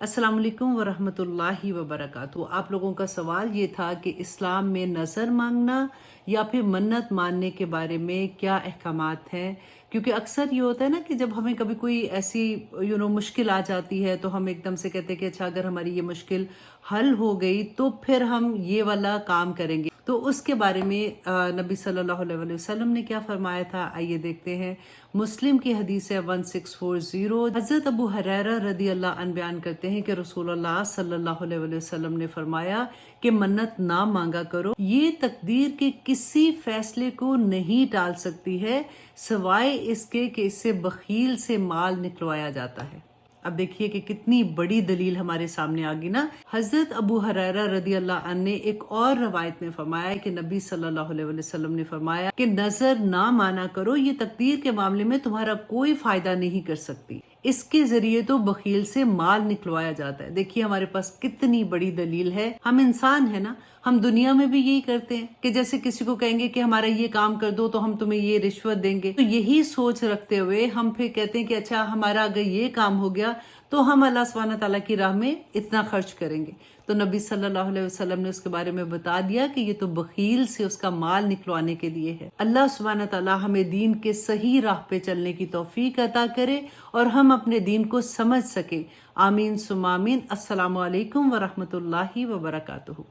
अस्सलाम वालेकुम वरहमतुल्लाहि वबरकातुहू। आप लोगों का सवाल ये था कि इस्लाम में नज़र मांगना या फिर मन्नत मानने के बारे में क्या अहकामात हैं। क्योंकि अक्सर ये होता है ना कि जब हमें कभी कोई ऐसी मुश्किल आ जाती है तो हम एकदम से कहते हैं कि अच्छा, अगर हमारी ये मुश्किल हल हो गई तो फिर हम ये वाला काम करेंगे। तो उसके बारे में नबी सल्लल्लाहु अलैहि वसल्लम ने क्या फरमाया था, आइए देखते हैं। मुस्लिम की हदीस है 1640। हज़रत अबू हुरैरा रदी अल्लाह अन बयान करते हैं कि रसूलुल्लाह सल्लल्लाहु अलैहि वसल्लम ने फरमाया कि मन्नत ना मांगा करो, ये तकदीर के किसी फैसले को नहीं टाल सकती है सिवाय इसके कि इससे बखील से माल निकलवाया जाता है। अब देखिए कि कितनी बड़ी दलील हमारे सामने आ गई ना। हजरत अबू हुरैरा रदी अल्लाह अन्हु ने एक और रवायत में फरमाया कि नबी सल्लल्लाहु अलैहि वसल्लम ने फरमाया कि नजर ना माना करो, ये तकदीर के मामले में तुम्हारा कोई फायदा नहीं कर सकती, इसके जरिए तो बखील से माल निकलवाया जाता है। देखिए हमारे पास कितनी बड़ी दलील है। हम इंसान है ना, हम दुनिया में भी यही करते हैं कि जैसे किसी को कहेंगे कि हमारा ये काम कर दो तो हम तुम्हें ये रिश्वत देंगे, तो यही सोच रखते हुए हम फिर कहते हैं कि अच्छा, हमारा अगर ये काम हो गया तो हम अल्लाह सुब्हानहू तआला की राह में इतना खर्च करेंगे। तो नबी सल्लल्लाहु अलैहि वसल्लम ने उसके बारे में बता दिया कि ये तो बखील से उसका माल निकलवाने के लिए है। अल्लाह सुब्हानहू तआला हमें दीन के सही राह पे चलने की तौफीक अता करे और हम अपने दीन को समझ सके। आमीन सुम्मा आमीन। अस्सलामु अलैकुम वरहमतुल्लाहि वबरकातुहू।